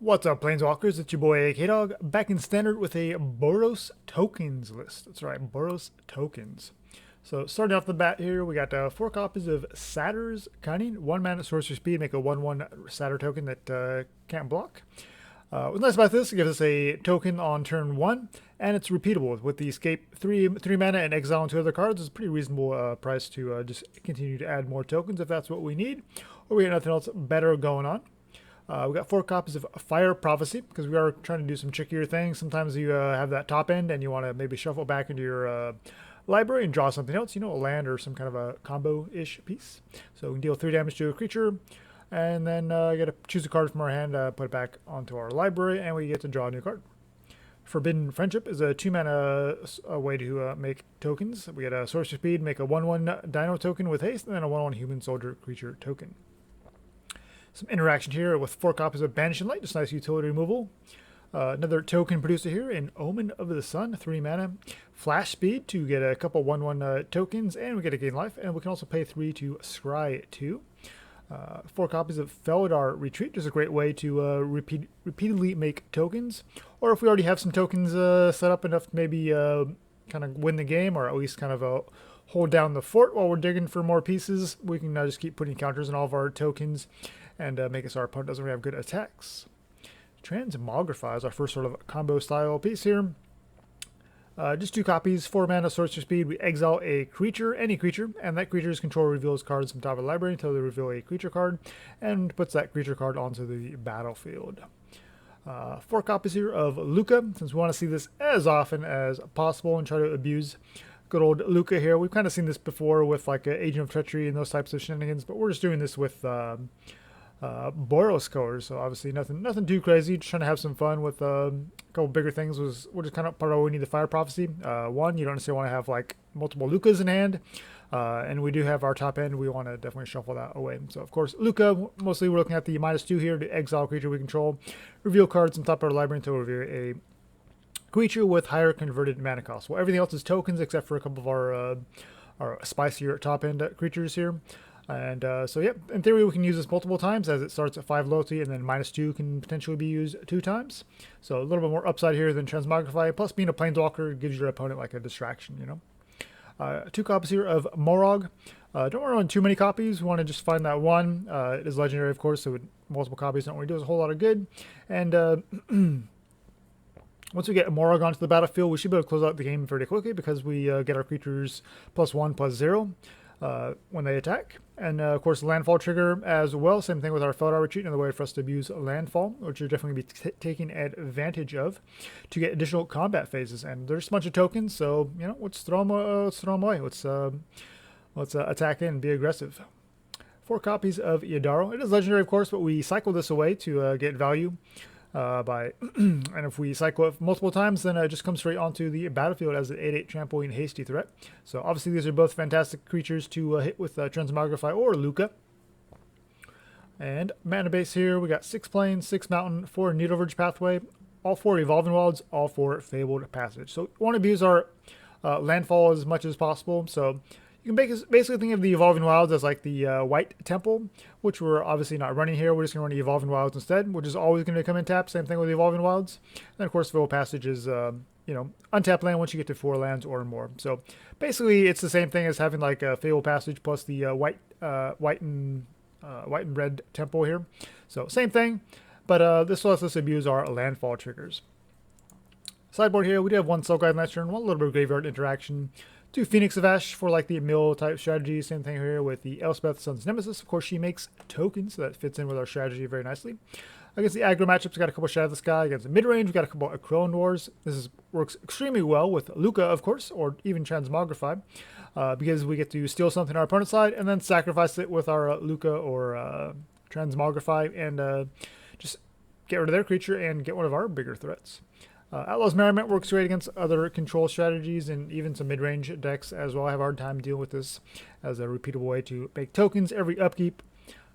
What's up, Planeswalkers? It's your boy K-Dog, back in Standard with a Boros tokens list. That's right, Boros tokens. So starting off the bat here, we got 4 copies of Satyr's Cunning, 1 mana sorcery speed, make a 1/1 Satyr token that can't block. What's nice about this, it gives us a token on turn 1, and it's repeatable. With the escape 3 mana and exile on 2 other cards, it's a pretty reasonable price to just continue to add more tokens if that's what we need, or we got nothing else better going on. We got 4 copies of Fire Prophecy, because we are trying to do some trickier things. Sometimes you have that top end and you want to maybe shuffle back into your library and draw something else, a land or some kind of a combo-ish piece. So we can deal 3 damage to a creature, and then get to choose a card from our hand, put it back onto our library, and we get to draw a new card. Forbidden Friendship is a 2 mana way to make tokens. We get a sorcery speed, make a 1/1 Dino token with haste, and then a 1/1 Human Soldier creature token. Some interaction here with 4 copies of Banishing Light, just nice utility removal. Another token producer here in Omen of the Sun, 3 mana. Flash speed to get a couple 1/1 tokens, and we get a gain life, and we can also pay 3 to scry 2. 4 copies of Felidar Retreat, just a great way to repeatedly make tokens. Or if we already have some tokens set up enough to maybe kind of win the game, or at least kind of hold down the fort while we're digging for more pieces, we can just keep putting counters on all of our tokens and make it so our opponent doesn't really have good attacks. Transmogrify is our first sort of combo style piece here. Just 2 copies, 4 mana, sorcery speed. We exile a creature, any creature, and that creature's controller reveals cards from top of the library until they reveal a creature card, and puts that creature card onto the battlefield. 4 copies here of Lukka, since we want to see this as often as possible and try to abuse good old Lukka here. We've kind of seen this before with like Agent of Treachery and those types of shenanigans, but we're just doing this with Boros colors, so obviously nothing too crazy. Just trying to have some fun with a couple bigger things. We're just kind of part of why we need the Fire Prophecy. One, you don't necessarily want to have like multiple Lukkas in hand, and we do have our top end. We want to definitely shuffle that away. So of course, Lukka, mostly we're looking at the -2 here to exile creature we control, reveal cards on top of our library until we reveal a creature with higher converted mana cost. Well, everything else is tokens except for a couple of our spicier top end creatures here. And so, yeah, in theory, we can use this multiple times as it starts at 5 loyalty, and then -2 can potentially be used 2 times. So a little bit more upside here than Transmogrify. Plus, being a Planeswalker gives your opponent like a distraction, 2 copies here of Moraug. Don't want to run too many copies. We want to just find that one. It is legendary, of course, so multiple copies don't really do us a whole lot of good. And once we get a Moraug onto the battlefield, we should be able to close out the game pretty quickly because we get our creatures +1/+0. When they attack. And of course, landfall trigger as well. Same thing with our Felidar Retreat, another way for us to abuse landfall, which you're definitely going to be taking advantage of to get additional combat phases. And there's a bunch of tokens, so let's throw them away. Let's attack in and be aggressive. 4 copies of Yidaro. It is legendary, of course, but we cycle this away to get value. And if we cycle it multiple times, then it just comes straight onto the battlefield as an 8/8 trampling hasty threat. So obviously these are both fantastic creatures to hit with Transmogrify or Lukka. And mana base here, we got 6 plains, 6 mountain, 4 Needleverge Pathway, all 4 Evolving Wilds, all 4 Fabled Passage. So we want to abuse our landfall as much as possible. So you can basically think of the Evolving Wilds as like the White Temple, which we're obviously not running here. We're just going to run the Evolving Wilds instead, which is always going to come in tap. Same thing with the Evolving Wilds. And of course, Fabled Passage is, untap land once you get to 4 lands or more. So basically, it's the same thing as having like a Fabled Passage plus the white and red temple here. So same thing, but this lets us abuse our landfall triggers. Sideboard here, we do have 1 Soul Guide last turn, 1 little bit of graveyard interaction. 2 Phoenix of Ash for like the mill type strategy. Same thing here with the Elspeth, Sun's Nemesis. Of course, she makes tokens, so that fits in with our strategy very nicely. Against the aggro matchups, we got a couple Shatter the Sky. Against the mid-range, we got a couple Akroan Wars. This works extremely well with Lukka, of course, or even Transmogrify, because we get to steal something on our opponent's side and then sacrifice it with our Lukka or Transmogrify and just get rid of their creature and get one of our bigger threats. Outlaws Merriment works great against other control strategies and even some mid-range decks as well. I have a hard time dealing with this as a repeatable way to make tokens every upkeep.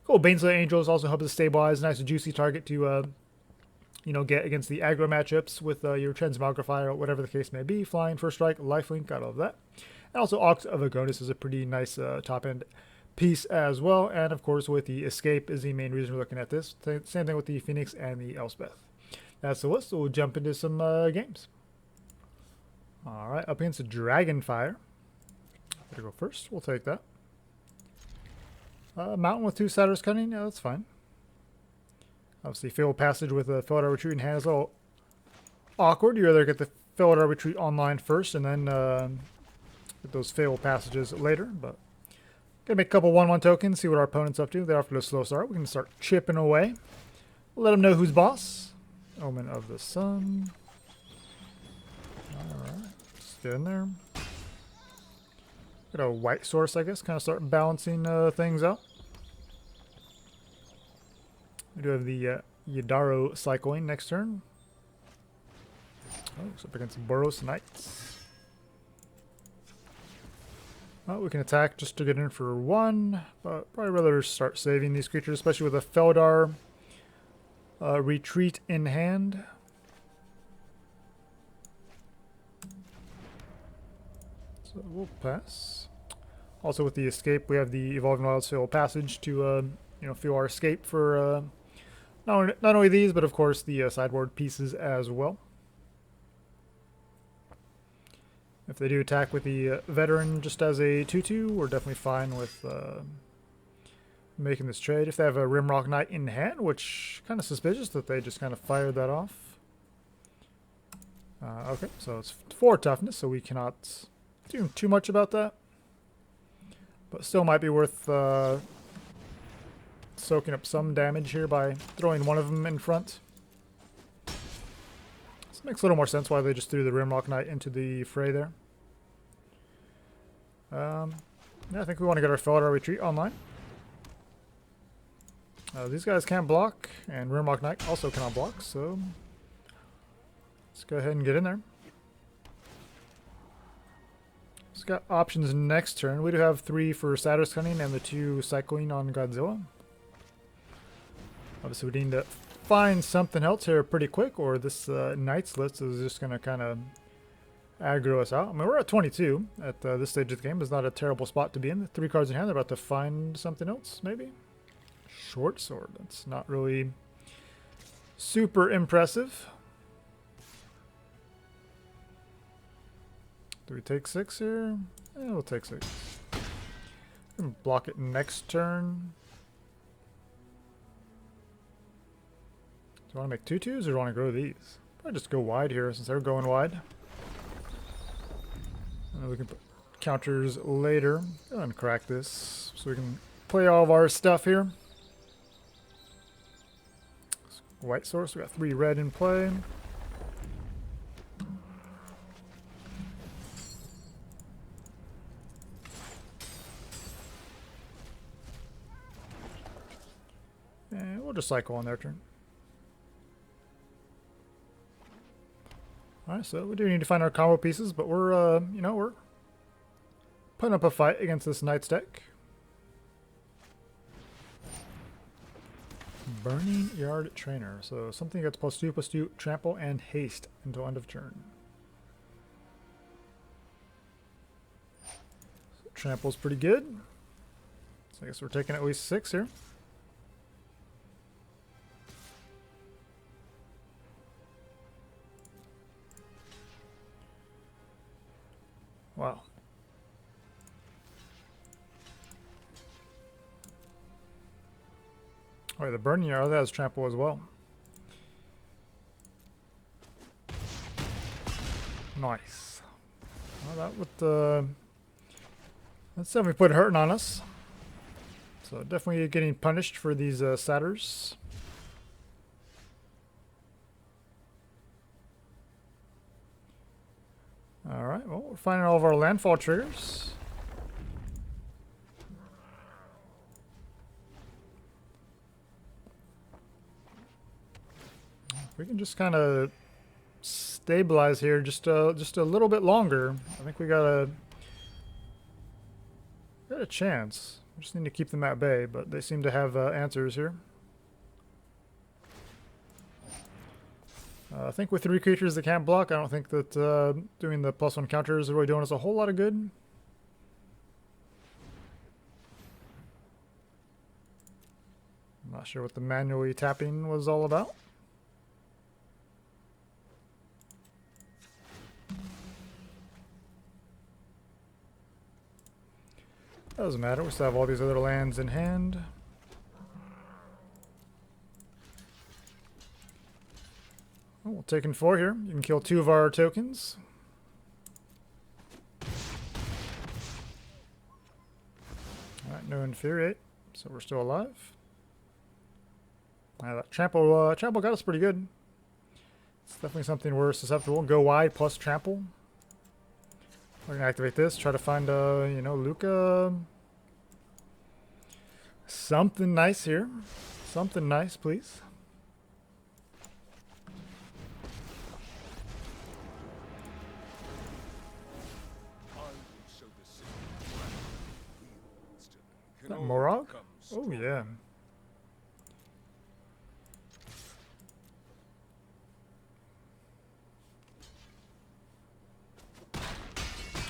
Cool, Baneslayer Angel also helps us stabilize. Nice juicy target to get against the aggro matchups with your Transmogrify or whatever the case may be. Flying, first strike, lifelink, got all of that. And also Ox of Agonas is a pretty nice top-end piece as well. And of course, with the escape is the main reason we're looking at this. Same thing with the Phoenix and the Elspeth. That's the list, so we'll jump into some games. All right, up against the Dragonfire. Better go first. We'll take that. Mountain with 2 Satyr's Cunning. Yeah, that's fine. Obviously, Fabled Passage with a Felidar Retreat in hand is a little awkward. You rather get the Felidar Retreat online first and then get those Fabled Passages later. But gonna make a couple 1/1 tokens, see what our opponent's up to. They're off to a slow start. We can start chipping away. Let them know who's boss. Omen of the Sun. Alright, just get in there. Get a white source, I guess, kind of start balancing things out. We do have the Yidaro cycling next turn. Oh, it's up against Boros Knights. Well, we can attack just to get in for 1, but probably rather start saving these creatures, especially with a Felidar Retreat in hand. So we'll pass. Also with the escape, we have the Evolving Wilds Fabled Passage to fuel our escape for not only these, but of course the sideboard pieces as well. If they do attack with the veteran just as a 2/2, we're definitely fine with making this trade. If they have a Rimrock Knight in hand, which kind of suspicious that they just kind of fired that off. Okay, so it's 4 toughness, so we cannot do too much about that. But still might be worth soaking up some damage here by throwing one of them in front. This makes a little more sense why they just threw the Rimrock Knight into the fray there. Yeah, I think we want to get our Felidar Retreat online. These guys can't block, and Rimrock Knight also cannot block, so let's go ahead and get in there. It's got options next turn. We do have 3 for Satyr's Cunning and the 2 cycling on Godzilla. Obviously, we need to find something else here pretty quick, or this Knights list is just going to kind of aggro us out. I mean, we're at 22 at this stage of the game. It's not a terrible spot to be in. 3 cards in hand. They're about to find something else, maybe? Short sword. That's not really super impressive. Do we take 6 here? Yeah, we'll take 6. Block it next turn. Do you want to make 2/2s or do you want to grow these? Probably just go wide here since they're going wide. And we can put counters later. Go ahead and crack this so we can play all of our stuff here. White source, we got 3 red in play. And we'll just cycle on their turn. Alright, so we do need to find our combo pieces, but we're, we're putting up a fight against this Knights deck. Burning Yard Trainer. So something gets +2/+2, trample, and haste until end of turn. So trample's pretty good. So I guess we're taking at least 6 here. Wow. Oh, the Burning Yard, that has trample as well. Nice. Well, that would, that's definitely put hurting on us. So definitely getting punished for these Satyrs. Alright, well, we're finding all of our landfall triggers. We can just kind of stabilize here just a little bit longer. I think we got a chance. We just need to keep them at bay, but they seem to have answers here. I think with 3 creatures that can't block, I don't think that doing the +1 counter is really doing us a whole lot of good. Not sure what the manually tapping was all about. Doesn't matter, we still have all these other lands in hand. Oh, we'll take in 4 here. You can kill 2 of our tokens. Alright, no Infuriate, so we're still alive. That trample got us pretty good. It's definitely something we're susceptible. Go wide plus trample. We're gonna activate this. Try to find you know, Lukka. Something nice here. Something nice, please. Is that Moraug? Oh yeah.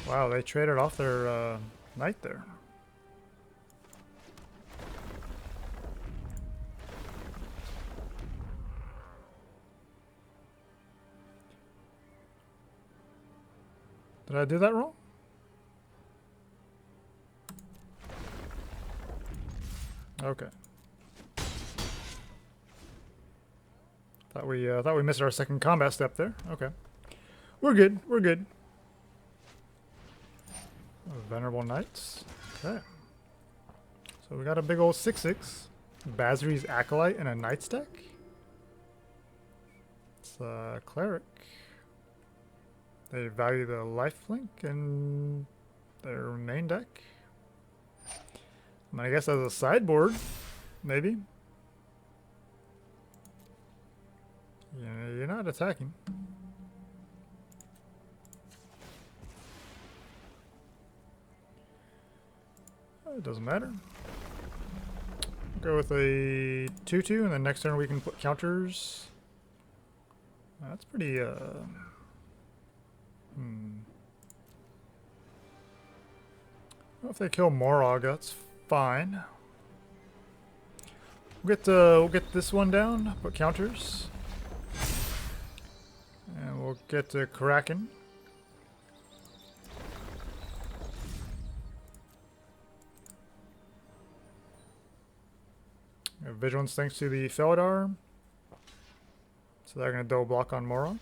Wow, they traded off their knight there. Did I do that wrong? Okay. Thought we missed our second combat step there. Okay. We're good. We're good. Venerable Knights. Okay. So we got a big old 6/6. Basri's Acolyte and a Knight's deck. It's a Cleric. They value the lifelink in their main deck. I mean, I guess as a sideboard, maybe. Yeah, you're not attacking. It doesn't matter. Go with a 2/2, and then next turn we can put counters. That's pretty, Well, if they kill Moraug, that's fine. We'll get this one down, put counters. And we'll get to Kraken. Vigilance thanks to the Felidar. So they're going to double block on Moraug.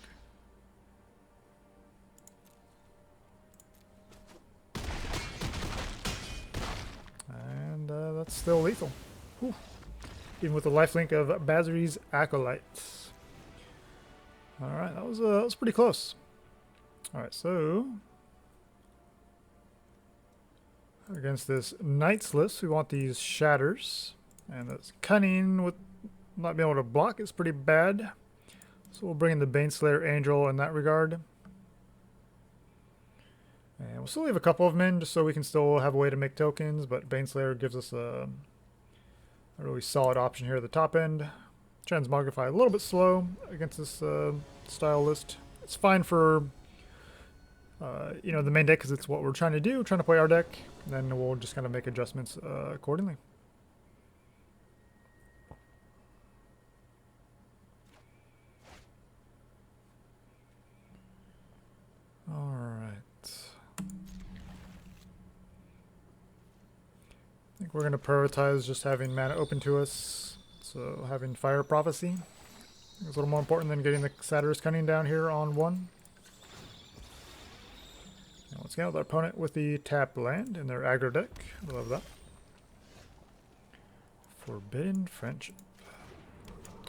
And that's still lethal. Whew. Even with the lifelink of Basri's Acolytes. Alright, that was pretty close. Alright, so against this Knights list, we want these Shatters. And this Cunning with not being able to block is pretty bad. So we'll bring in the Baneslayer Angel in that regard. And we'll still leave a couple of men just so we can still have a way to make tokens, but Baneslayer gives us a really solid option here at the top end. Transmogrify a little bit slow against this style list. It's fine for you know, the main deck because it's what we're trying to do, trying to play our deck. Then we'll just kind of make adjustments accordingly. I think we're going to prioritize just having mana open to us, so having Fire Prophecy is a little more important than getting the Satyr's Cunning down here on 1. And let's get out the opponent with the tapped land in their aggro deck. I love that. Forbidden Friendship.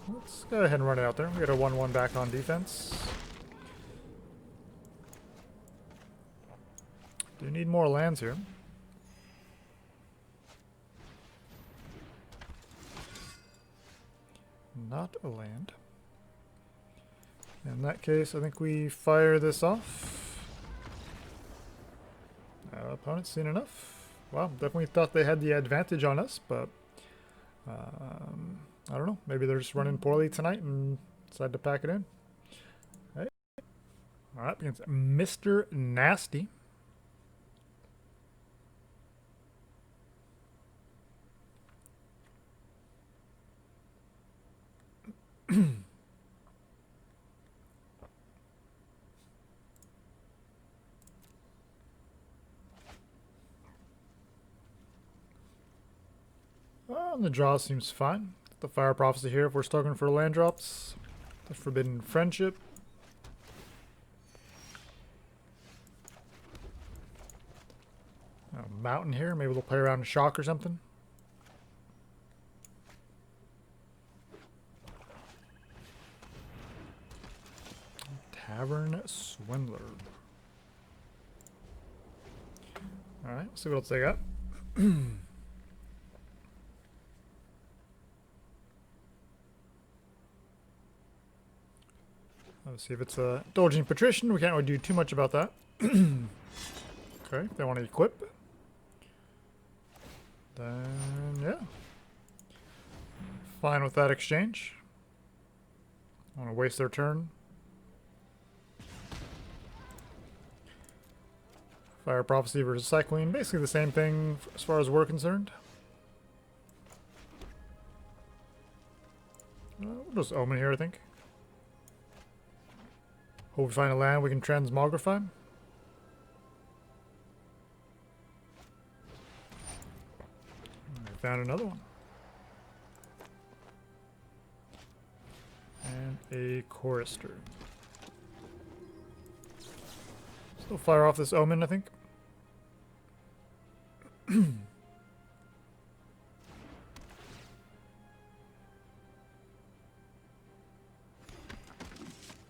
Let's go ahead and run it out there. We got a 1/1 back on defense. Do need more lands here. Not a land. In that case, I think we fire this off. Opponent's seen enough. Well, definitely thought they had the advantage on us, but I don't know. Maybe they're just running poorly tonight and decided to pack it in. All right, against Mr. Nasty. The draw seems fine. The Fire Prophecy here if we're struggling for land drops. The Forbidden Friendship. A mountain here. Maybe they'll play around a shock or something. Tavern Swindler. Alright, let's see what else they got. Let's see if it's a Indulging Patrician. We can't really do too much about that. Okay, if they want to equip. Then, yeah. Fine with that exchange. I want to waste their turn. Fire Prophecy versus Cycling. Basically the same thing as far as we're concerned. We'll just Omen here, I think. Hope we find a land we can Transmogrify. I found another one. And a Chorister. So fire off this Omen, I think.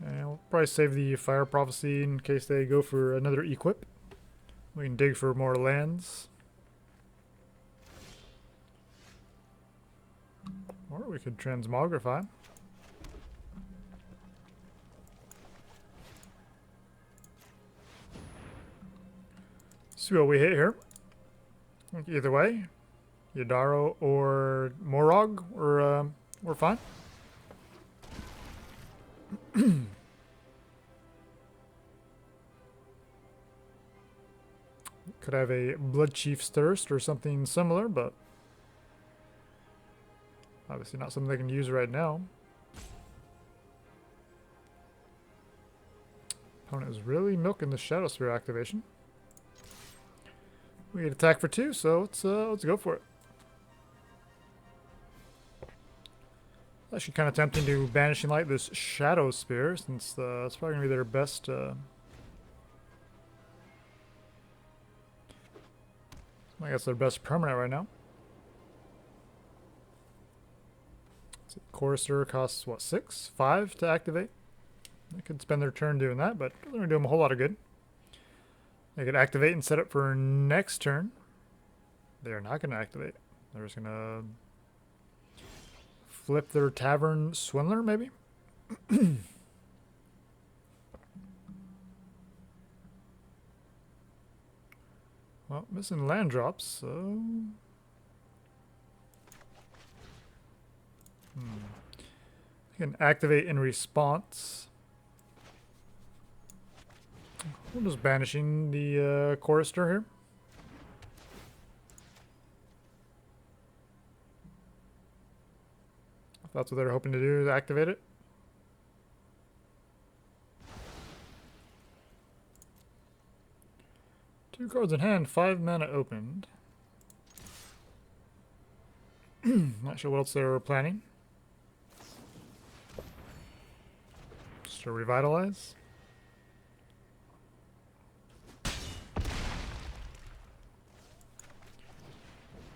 And we'll probably save the Fire Prophecy in case they go for another equip. We can dig for more lands. Or we could Transmogrify. See what we hit here. Either way, Yidaro or Moraug, we're fine. Could have a Blood Chief's Thirst or something similar, but obviously not something they can use right now. Opponent is really milking the Shadow Spear activation. We get attack for 2, so let's go for it. Actually kind of tempting to Banishing Light this Shadow Spear, since it's probably going to be their best... I guess their best permanent right now. Chorister costs, what, 6? 5 to activate? They could spend their turn doing that, but it doesn't really do them a whole lot of good. They could activate and set up for next turn. They are not going to activate. They're just going to flip their Tavern Swindler, maybe? Well, missing land drops, so... You can activate in response. We're just banishing the Chorister here. If that's what they're hoping to do, is activate it. Two cards in hand, 5 mana opened. Not sure what else they were planning. Just to revitalize.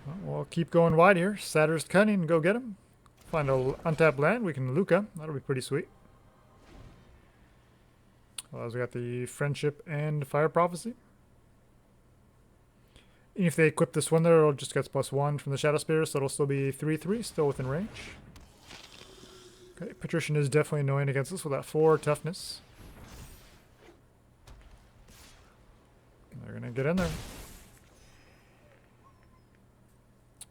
Well, we'll keep going wide here. Satyr's Cunning, go get him. Find a untapped land, we can Lukka. That'll be pretty sweet. Well, we got the Friendship and Fire Prophecy. And if they equip this one there, it just gets +1 from the Shadow Spear, so it'll still be 3/3, still within range. Okay, Patrician is definitely annoying against us with that 4 toughness. They're gonna get in there.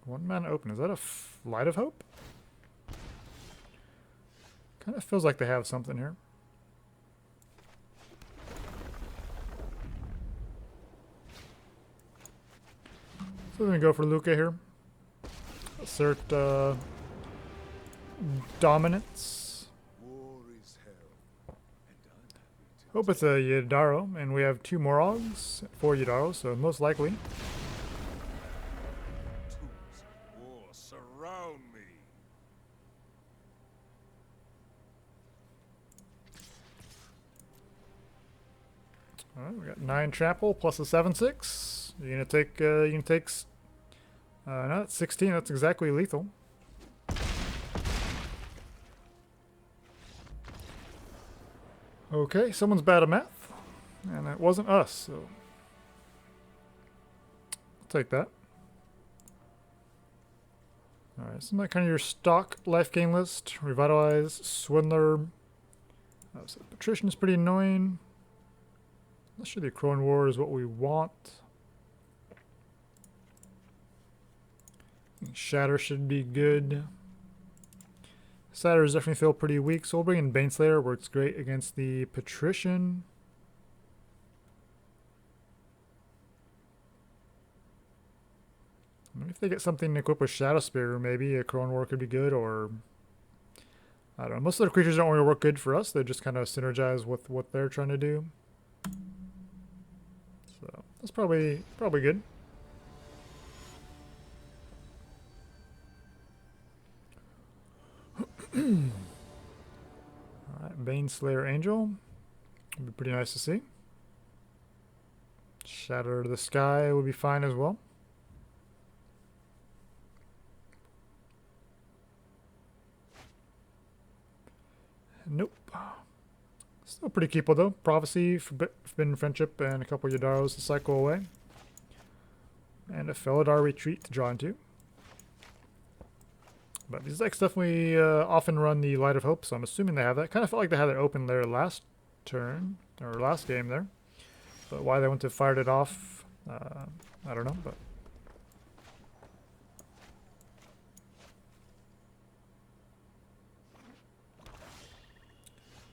1 mana open. Is that a Light of Hope? Kind of feels like they have something here. So we're going to go for Lukka here. Assert Dominance. Hope it's a Yidaro, and we have 2 Moraugs for Yidaro, so most likely. Tools of war surround me. Alright, we got 9 trample plus a 7/6. You're gonna take no, that's 16, that's exactly lethal. Okay, someone's bad at math. And it wasn't us, so I'll take that. Alright, so that's kind of your stock life gain list. Revitalize, Swindler. So Patrician is pretty annoying. Not sure the Akroan War is what we want. Shatter should be good. Satyrs definitely feel pretty weak, so we'll bring in Baneslayer. Works great against the Patrician. Maybe if they get something to equip with Shadow Spear, maybe a Akroan War could be good, or I don't know. Most of the creatures don't really work good for us. They just kind of synergize with what they're trying to do. So that's probably good. Alright, Baneslayer Angel. Would be pretty nice to see. Shatter the Sky would be fine as well. Nope. Still pretty keepable though. Prophecy, Forbidden Friendship, and a couple Yidaros to cycle away. And a Felidar Retreat to draw into. But these decks definitely often run the Light of Hope, so I'm assuming they have that. Kind of felt like they had it open there last turn, or last game there. But why they went to fired it off, I don't know. But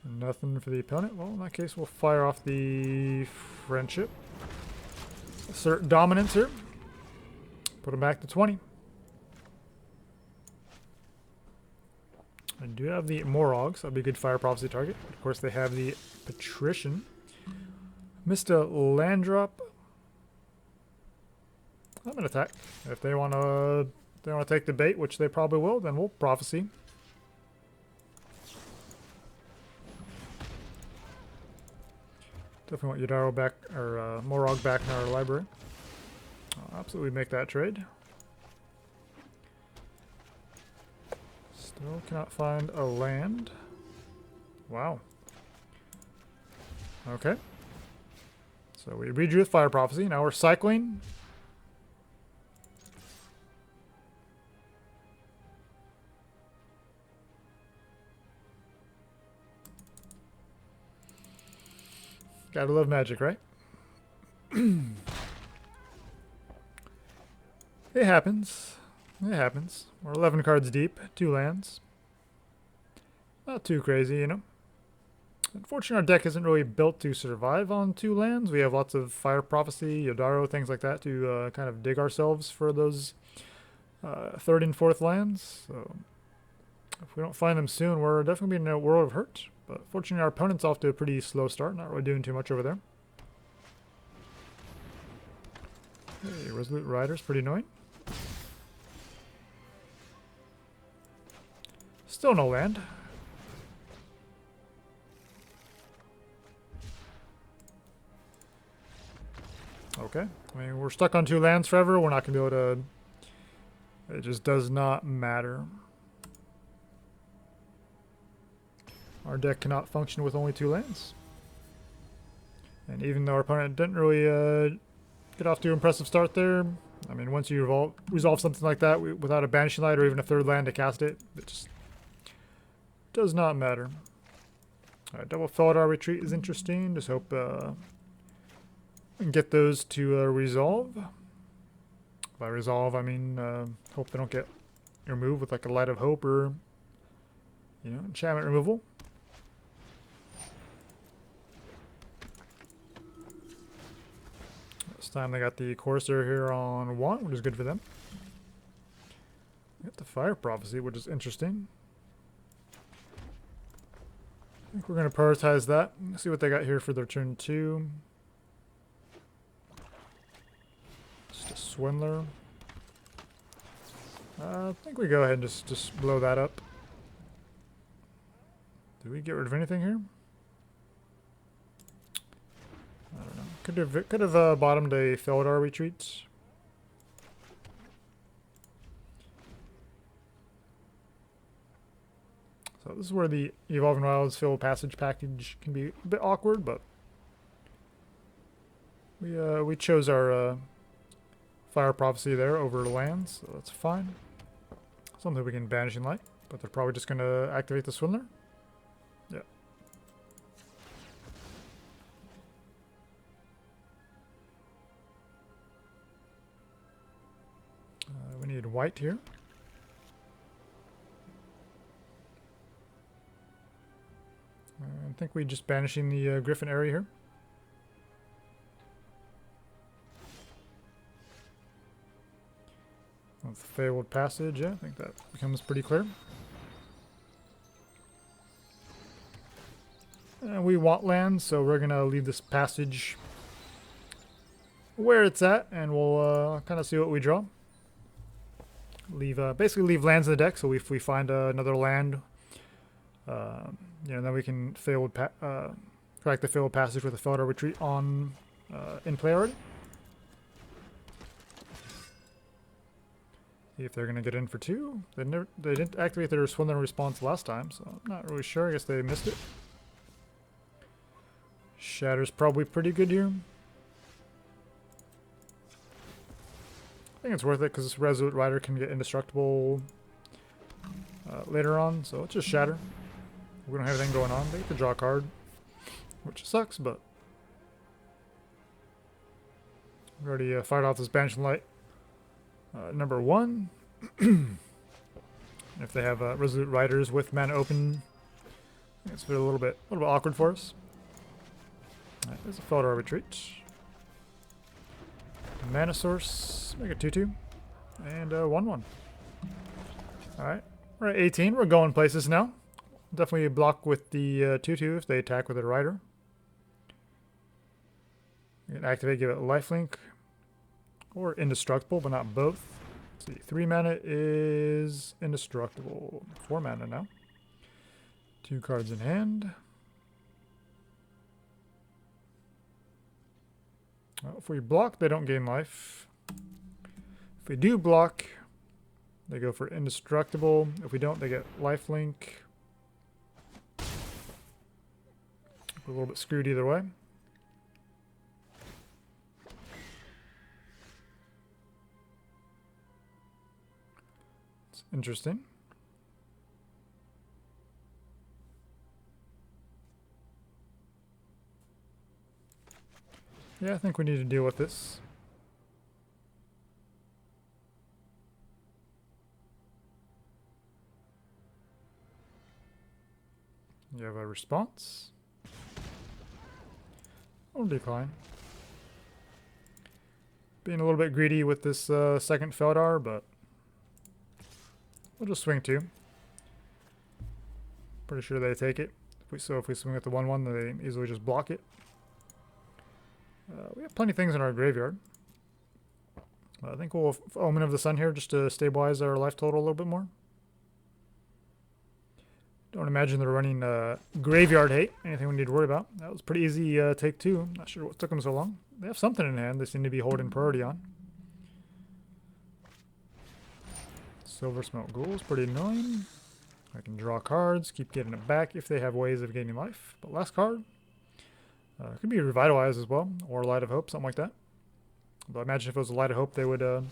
nothing for the opponent. Well, in that case, we'll fire off the Friendship. Assert dominance here. Put them back to 20. I do have the Moraug, so that'd be a good fire prophecy target. Of course, they have the Patrician. Missed a land drop. I'm gonna attack. If they wanna take the bait, which they probably will, then we'll prophecy. Definitely want Yidaro back, or Moraug back in our library. I'll absolutely make that trade. Still cannot find a land. Wow. Okay. So we redrew with Fire Prophecy. Now we're cycling. Gotta love magic, right? It happens. It happens. We're 11 cards deep, 2 lands. Not too crazy, you know. Unfortunately, our deck isn't really built to survive on 2 lands. We have lots of Fire Prophecy, Yidaro, things like that to kind of dig ourselves for those 3rd and 4th lands. So if we don't find them soon, we're definitely in a world of hurt. But fortunately, our opponent's off to a pretty slow start. Not really doing too much over there. Hey, Resolute Rider's pretty annoying. Still no land. Okay. I mean, we're stuck on 2 lands forever. We're not going to be able to... It just does not matter. Our deck cannot function with only 2 lands. And even though our opponent didn't really get off to an impressive start there, I mean, once you resolve something like that without a Banishing Light or even a 3rd land to cast it, it just does not matter. Alright, double Felidar Retreat is interesting. Just hope we can get those to resolve. By resolve, I mean hope they don't get removed with like a Light of Hope or, you know, enchantment removal. This time they got the Courser here on 1, which is good for them. They got the Fire Prophecy, which is interesting. think we're going to prioritize that. Let's see what they got here for their turn 2. Just a Swindler. I think we go ahead and just blow that up. Did we get rid of anything here? I don't know. Could have bottomed a Felidar Retreat. So this is where the Evolving Wilds Fabled Passage package can be a bit awkward, but we chose our Fire Prophecy there over lands, so that's fine. Something we can Banishing Light, but they're probably just going to activate the Swindler. Yeah. We need white here. I think we're just banishing the Griffin area here. With the Fabled Passage, yeah, I think that becomes pretty clear. And we want land, so we're going to leave this passage where it's at, and we'll kind of see what we draw. Basically leave lands in the deck, so if we find another land, then we can crack the Fabled Passage with a Felidar Retreat on in play already. See if they're going to get in for 2. They didn't activate their Swindler response last time, so I'm not really sure. I guess they missed it. Shatter's probably pretty good here. I think it's worth it because this Resolute Rider can get indestructible later on, so let's just Shatter. We don't have anything going on. They get to draw a card, which sucks, but we already fired off this Banishing Light. Number 1. If they have Resolute Riders with mana open, it's a little bit awkward for us. Alright, there's a Felidar Retreat. Mana Source, make it 2/2, and 1/1. Alright, we're at 18. We're going places now. Definitely block with the 2/2 if they attack with a Rider. You can activate, give it lifelink. Or indestructible, but not both. Let's see, 3 mana is indestructible. 4 mana now. 2 cards in hand. Well, if we block, they don't gain life. If we do block, they go for indestructible. If we don't, they get lifelink. We're a little bit screwed either way. Interesting. Yeah, I think we need to deal with this. You have a response. I'll decline. Being a little bit greedy with this second Felidar, but we'll just swing 2. Pretty sure they take it. If we swing at the 1/1, they easily just block it. We have plenty of things in our graveyard. I think we'll Omen of the Sun here just to stabilize our life total a little bit more. Don't imagine they're running Graveyard Hate. Anything we need to worry about. That was pretty easy take 2. Not sure what took them so long. They have something in hand they seem to be holding priority on. Silver Smoke Ghoul is pretty annoying. I can draw cards, keep getting it back if they have ways of gaining life. But last card. Could be Revitalize as well, or Light of Hope, something like that. But I imagine if it was a Light of Hope, they would... okay,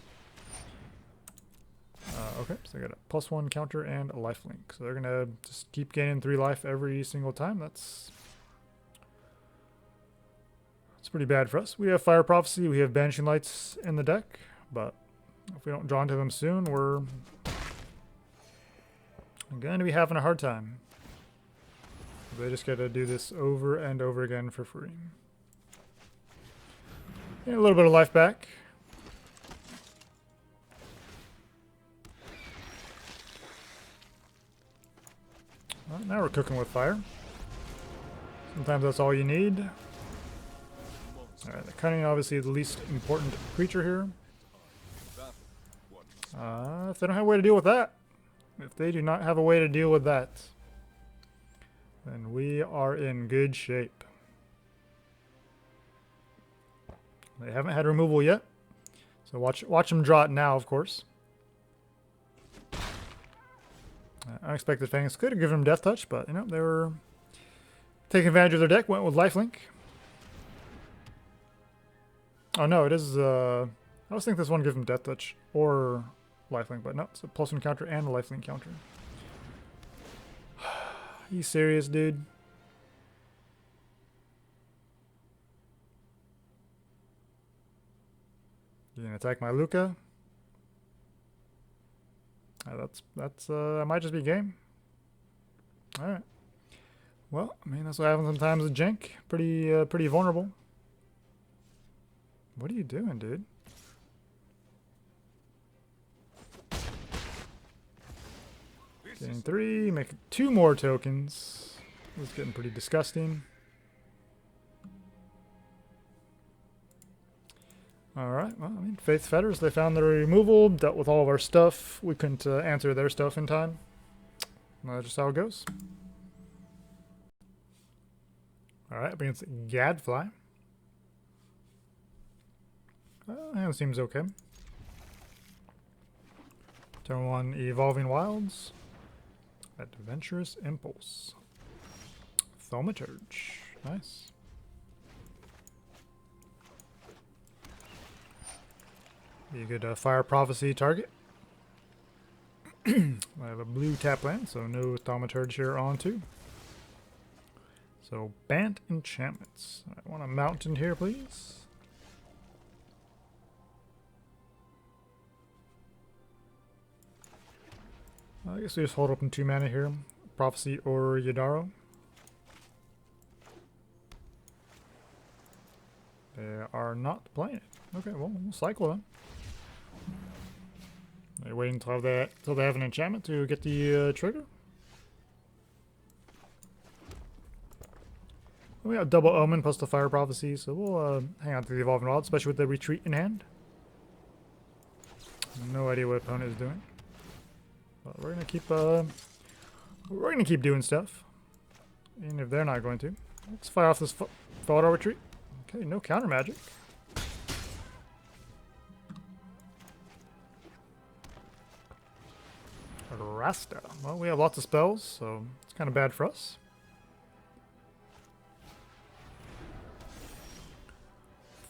so they got a +1 counter and a lifelink. So they're going to just keep gaining 3 life every single time. That's pretty bad for us. We have Fire Prophecy, we have Banishing Lights in the deck, but if we don't draw into them soon, we're going to be having a hard time. They just got to do this over and over again for free. Get a little bit of life back. Well, now we're cooking with fire. Sometimes that's all you need. Alright, the Cunning obviously the least important creature here. If they don't have a way to deal with that, if they do not have a way to deal with that, then we are in good shape. They haven't had removal yet, so watch them draw it now, of course. Unexpected Fangs could have given them Death Touch, but you know they were taking advantage of their deck. Went with Lifelink. Oh no, it is. I was thinking this one gives them Death Touch or Lifelink, but no, it's a +1 counter and a Lifelink counter. You serious, dude? You gonna attack my Lukka? That might just be game. All right. Well, I mean that's what happens sometimes with Jank. Pretty vulnerable. What are you doing, dude? Getting 3, making 2 more tokens. This is getting pretty disgusting. Alright, well, I mean, Faith Fetters, they found their removal, dealt with all of our stuff. We couldn't answer their stuff in time. That's just how it goes. Alright, up against Gadfly. Hand seems okay. Turn 1, Evolving Wilds. Adventurous Impulse. Thaumaturge. Nice. Be a good Fire Prophecy target. I have a blue tap land, so no Thaumaturge here on 2. So, Bant Enchantments. I want a mountain here, please. I guess we just hold up in 2 mana here. Prophecy or Yidaro. They are not playing it. Okay, well, we'll cycle them. They're waiting until they have an enchantment to get the trigger. We got double Omen plus the Fire Prophecy, so we'll hang on to the Evolving Wild, especially with the Retreat in hand. No idea what opponent is doing. But we're gonna keep doing stuff, even if they're not going to. Let's fire off this Felidar Retreat. Okay, no counter magic. Rasta. Well, we have lots of spells, so it's kind of bad for us.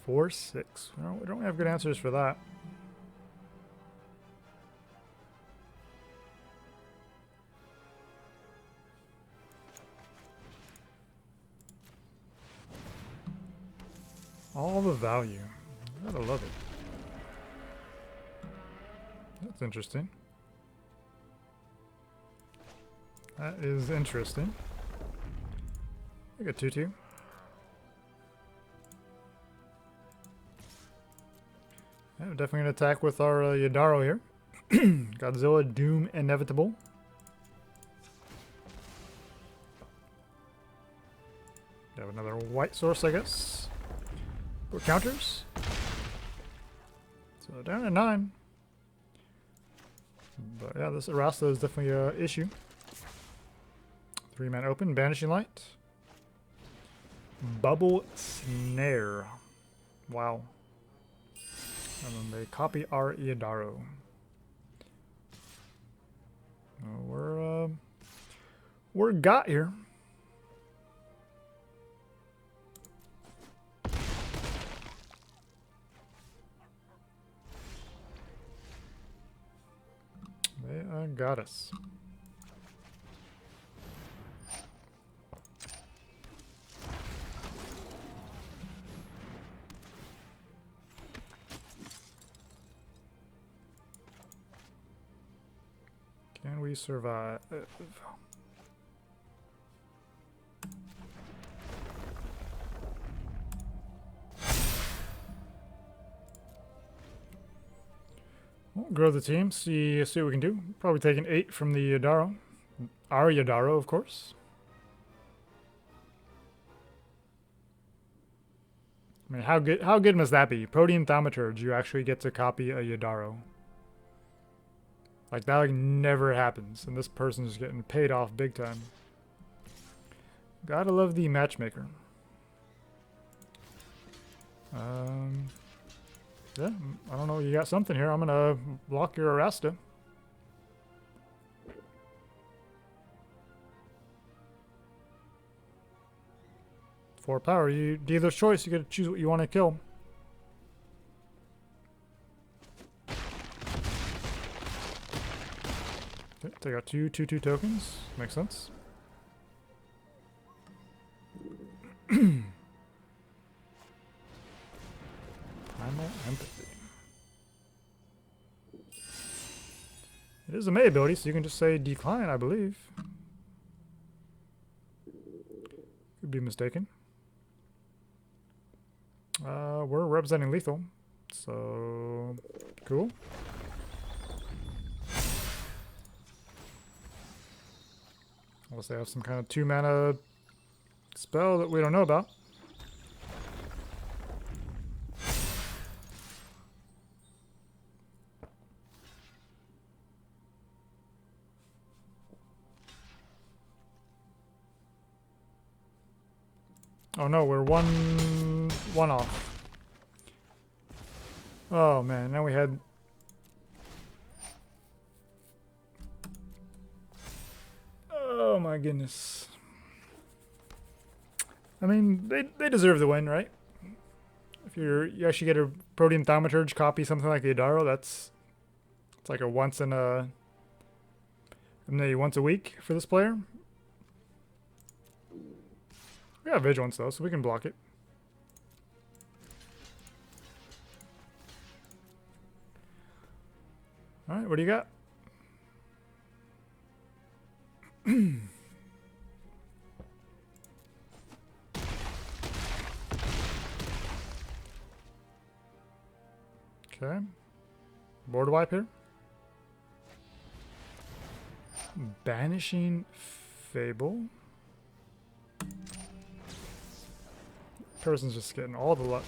Four, 6. We don't have good answers for that. All the value. Gotta love it. That's interesting. That is interesting. I got 2/2. Yeah, we're definitely gonna attack with our Yidaro here. Godzilla Doom Inevitable. We have another white source, I guess. For counters. So down at 9. But yeah, this Rasta is definitely an issue. 3-man open, Banishing Light. Bubble Snare. Wow. And then they copy our Yidaro. We're got here. They got us. Can we survive? We'll grow the team, see what we can do. Probably take an 8 from the Yidaro. Our Yidaro, of course. I mean, how good must that be? Protean Thaumaturge, you actually get to copy a Yidaro. Like, that like never happens, and this person's getting paid off big time. Gotta love the matchmaker. Yeah, I don't know, you got something here. I'm gonna block your Arasta. For power, you dealer's choice. You get to choose what you want to kill. Okay, take out 2/2/2 tokens. Makes sense. Primal Empathy. It is a May ability, so you can just say decline, I believe. Could be mistaken. We're representing lethal, so cool. Unless they have some kind of 2-mana spell that we don't know about. Oh no, we're one off. Oh man, now we had... Oh my goodness. I mean, they deserve the win, right? If you actually get a Protean Thaumaturge copy something like the Yidaro, it's like a once a week for this player. We got Vigilance though, so we can block it. Alright, what do you got? Okay. Board wipe here. Banishing Fable. Person's just getting all the luck.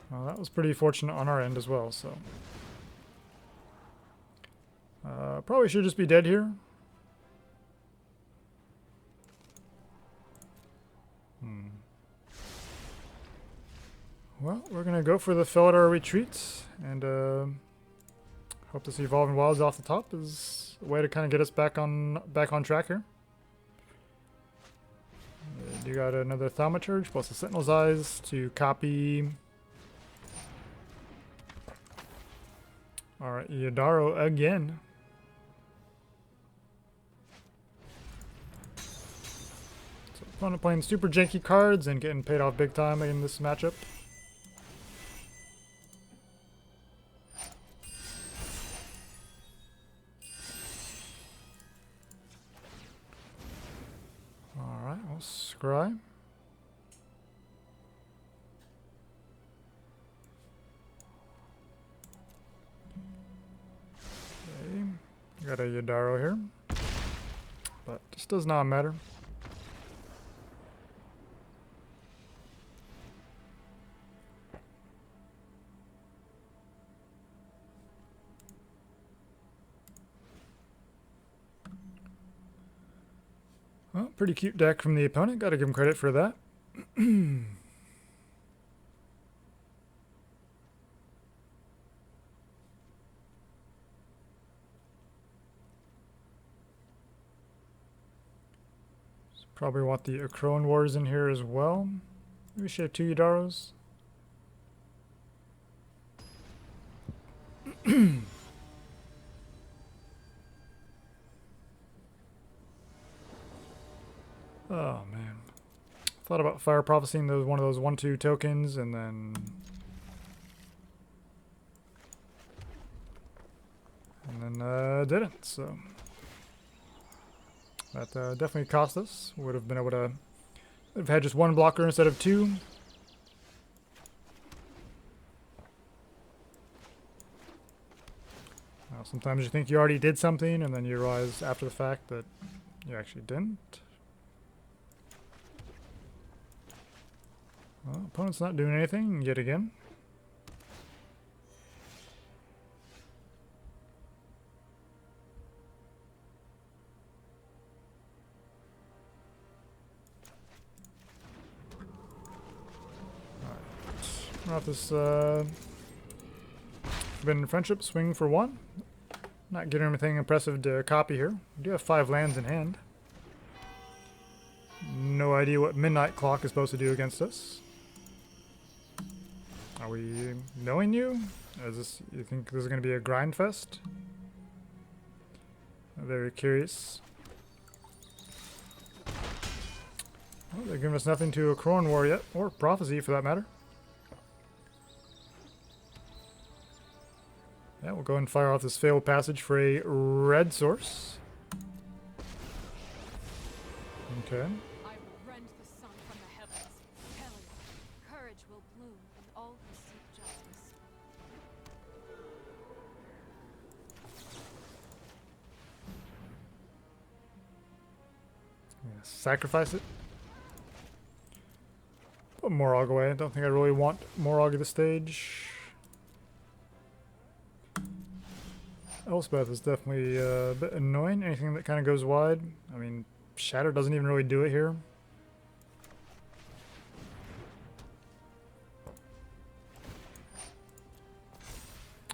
Well, that was pretty fortunate on our end as well, so. Probably should just be dead here. Well, we're going to go for the Felidar Retreat, and hope this Evolving Wilds off the top is a way to kind of get us back on track here. You got another Thaumaturge plus a Sentinel's Eyes to copy. Alright, Yidaro again. So opponent playing super janky cards and getting paid off big time in this matchup. Alright, we'll scry. Got a Yidaro here, but this does not matter. Well, pretty cute deck from the opponent. Got to give him credit for that. Probably want the Akroan Wars in here as well. Maybe we should have 2 Yidaros. Oh man. Thought about Fire Prophecying those one of those 1/2 tokens and then didn't, so that definitely cost us. Would have been able to have had just 1 blocker instead of 2. Now, sometimes you think you already did something, and then you realize after the fact that you actually didn't. Well, opponent's not doing anything yet again. Off this Forbidden Friendship, swing for 1. Not getting anything impressive to copy here. We do have 5 lands in hand. No idea what Midnight Clock is supposed to do against us. Are we knowing you? You think this is going to be a grind fest? I'm very curious. Well, they're giving us nothing to Akroan War yet, or Prophecy for that matter. Yeah, we'll go and fire off this Fabled Passage for a red source. Okay. I will rend the sun from the heavens. Tell you, courage will bloom in all who seek justice. Yeah, sacrifice it. Put Moraug away. I don't think I really want Moraug at this stage. Elspeth is definitely a bit annoying. Anything that kind of goes wide. I mean, Shatter doesn't even really do it here.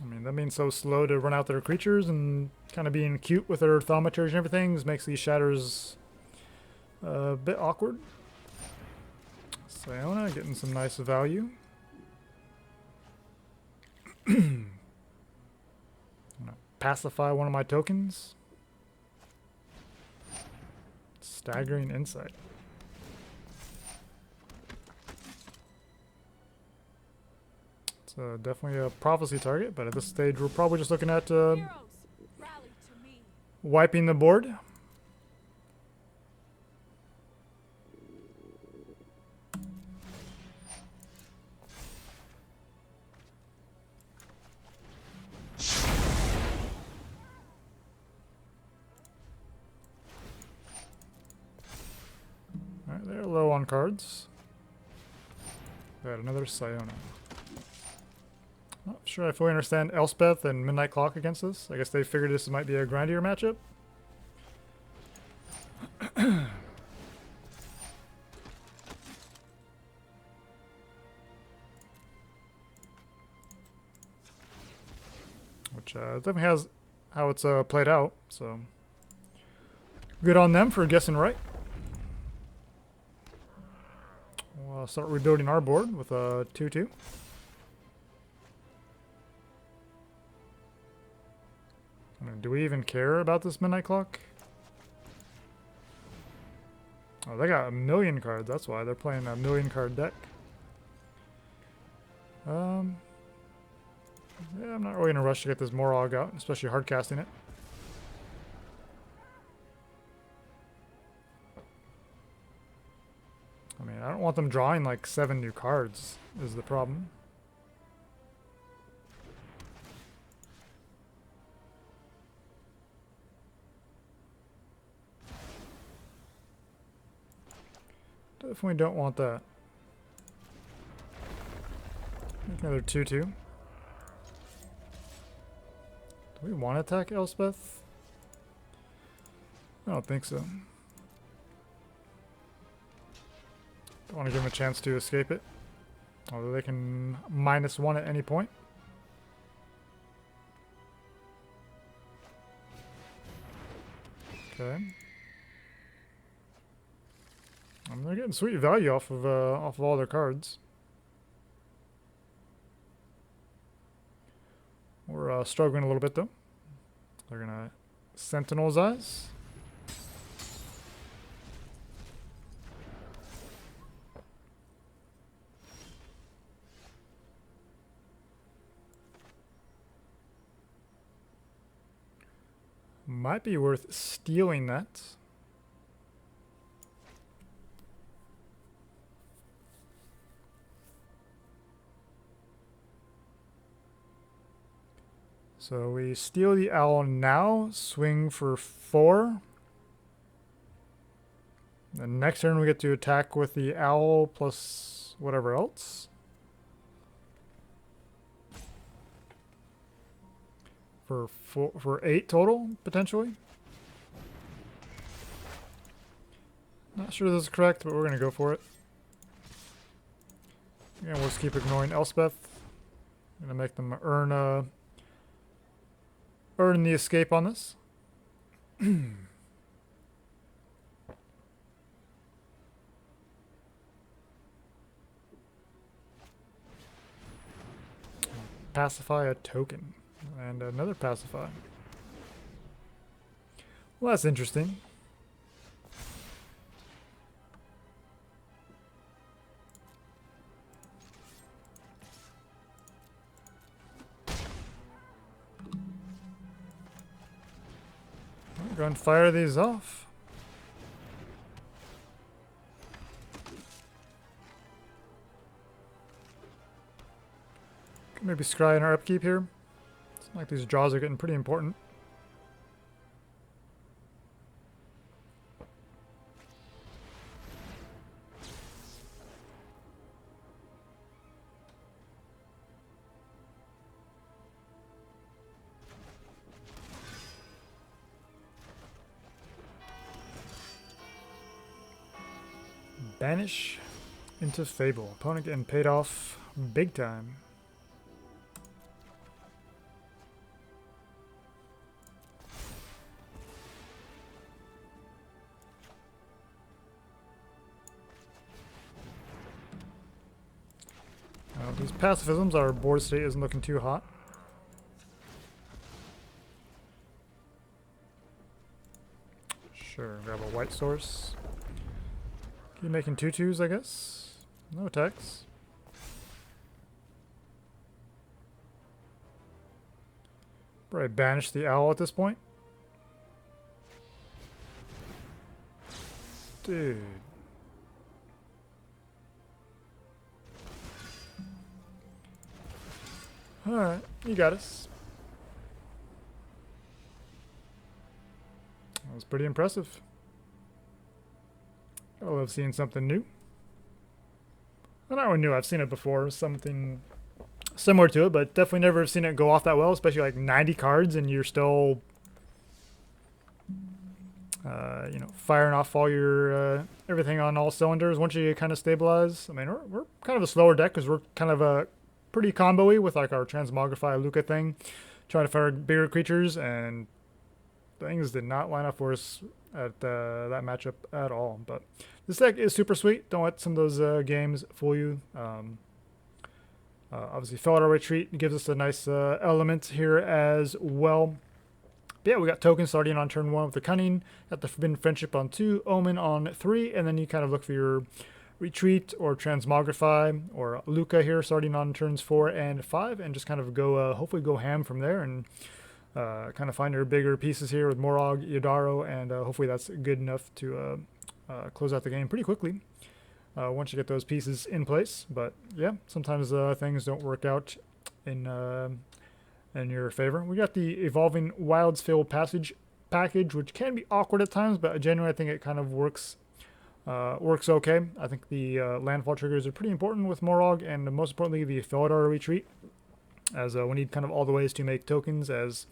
I mean, them being so slow to run out their creatures and kind of being cute with their thaumaturge and everything makes these Shatters a bit awkward. Sayona getting some nice value. Pacify one of my tokens. Staggering Insight. It's definitely a Prophecy target, but at this stage we're probably just looking at Heroes, rally to me. wiping the board. Alright, they're low on cards. Got another Sayona. Not sure I fully understand Elspeth and Midnight Clock against this. I guess they figured this might be a grindier matchup. Which definitely has how it's played out, so good on them for guessing right. We'll start rebuilding our board with a 2-2. I mean, do we even care about this Midnight Clock? Oh, they got a million cards. That's why they're playing a million card deck. Yeah, I'm not really in a rush to get this Moraug out, especially hard casting it. I mean, I don't want them drawing like 7 new cards, is the problem. Definitely don't want that. Make another 2-2. Do we want to attack Elspeth? I don't think so. Don't want to give them a chance to escape it. Although they can -1 at any point. Okay. They're getting sweet value off of all their cards. We're struggling a little bit though. They're gonna Sentinel's Eyes. Might be worth stealing that. So we steal the owl now, swing for 4. The next turn we get to attack with the owl plus whatever else. For 8 total, potentially. Not sure this is correct, but we're going to go for it. And we'll just keep ignoring Elspeth. I'm going to make them earn the escape on this. Pacify a token. And another pacify. Well, that's interesting. Go and fire these off. Could maybe scry in our upkeep here. It's like these draws are getting pretty important. Banish into Fable. Opponent getting paid off big time. These pacifisms, our board state isn't looking too hot. Sure, grab a white source. Keep making 2/2s, I guess. No attacks. Probably banish the owl at this point. Dude. Alright, you got us. That was pretty impressive. I love seeing something new. Well, not really new, I've seen it before. Something similar to it, but definitely never seen it go off that well, especially like 90 cards and you're still you know, firing off all your everything on all cylinders once you kind of stabilize. I mean, we're kind of a slower deck because we're kind of a pretty combo-y with like our Transmogrify Lukka thing, trying to fire bigger creatures, and things did not line up for us at that matchup at all. But this deck is super sweet. Don't let some of those games fool you. Obviously, Felidar Retreat gives us a nice element here as well. But yeah, we got tokens starting on turn 1 with the Cunning, got the Forbidden Friendship on 2, Omen on 3, and then you kind of look for your Retreat or Transmogrify or Lukka here starting on turns 4 and 5, and just kind of go, hopefully go ham from there and kind of find your bigger pieces here with Moraug, Yidaro, and hopefully that's good enough to close out the game pretty quickly once you get those pieces in place. But yeah, sometimes things don't work out in your favor. We got the Evolving Wilds Fabled Passage package, which can be awkward at times, but genuinely I think it kind of works okay. I think the landfall triggers are pretty important with Moraug, and most importantly the Felidar Retreat, as we need kind of all the ways to make tokens, as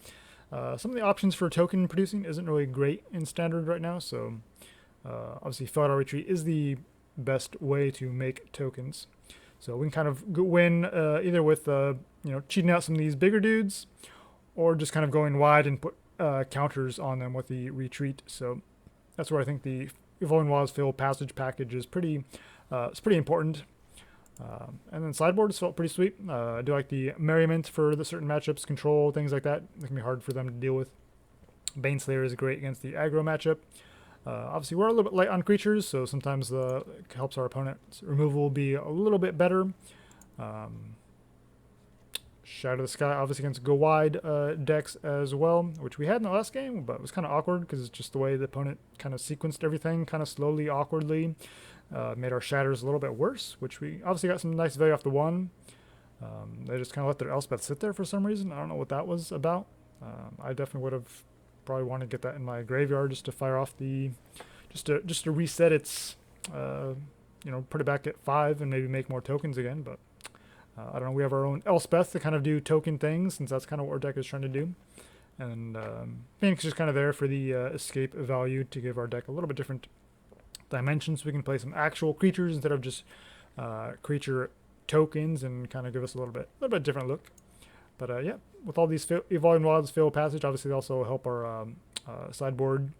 some of the options for token producing isn't really great in standard right now. So obviously Felidar Retreat is the best way to make tokens. So we can kind of win either with you know, cheating out some of these bigger dudes, or just kind of going wide and put counters on them with the retreat. So that's where I think the Evolving Wilds Fabled Passage package is pretty it's pretty important. And then sideboards felt pretty sweet. I do like the Merriment for the certain matchups, control, things like that. It can be hard for them to deal with. Baneslayer is great against the aggro matchup. Obviously, we're a little bit light on creatures, so sometimes it helps our opponent's removal be a little bit better. Shatter the Sky, obviously against go wide decks as well, which we had in the last game, but it was kind of awkward because it's just the way the opponent kind of sequenced everything kind of slowly, awkwardly. Made our shatters a little bit worse, which we obviously got some nice value off the 1. They just kind of let their Elspeth sit there for some reason. I don't know what that was about. I definitely would have probably wanted to get that in my graveyard just to fire off the, just to reset its, you know, put it back at 5 and maybe make more tokens again. But I don't know. We have our own Elspeth to kind of do token things, since that's kind of what our deck is trying to do. And Phoenix is kind of there for the escape value to give our deck a little bit different dimensions. We can play some actual creatures instead of just creature tokens, and kind of give us a little bit different look. But yeah, with all these Evolving Wilds, Fabled Passage, obviously they also help our sideboard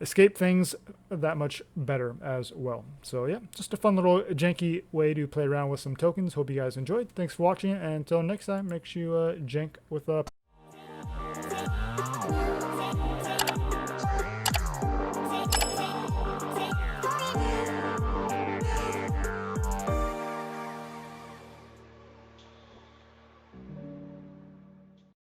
escape things that much better as well. So yeah, just a fun little janky way to play around with some tokens. Hope you guys enjoyed. Thanks for watching, and until next time, make sure you jank with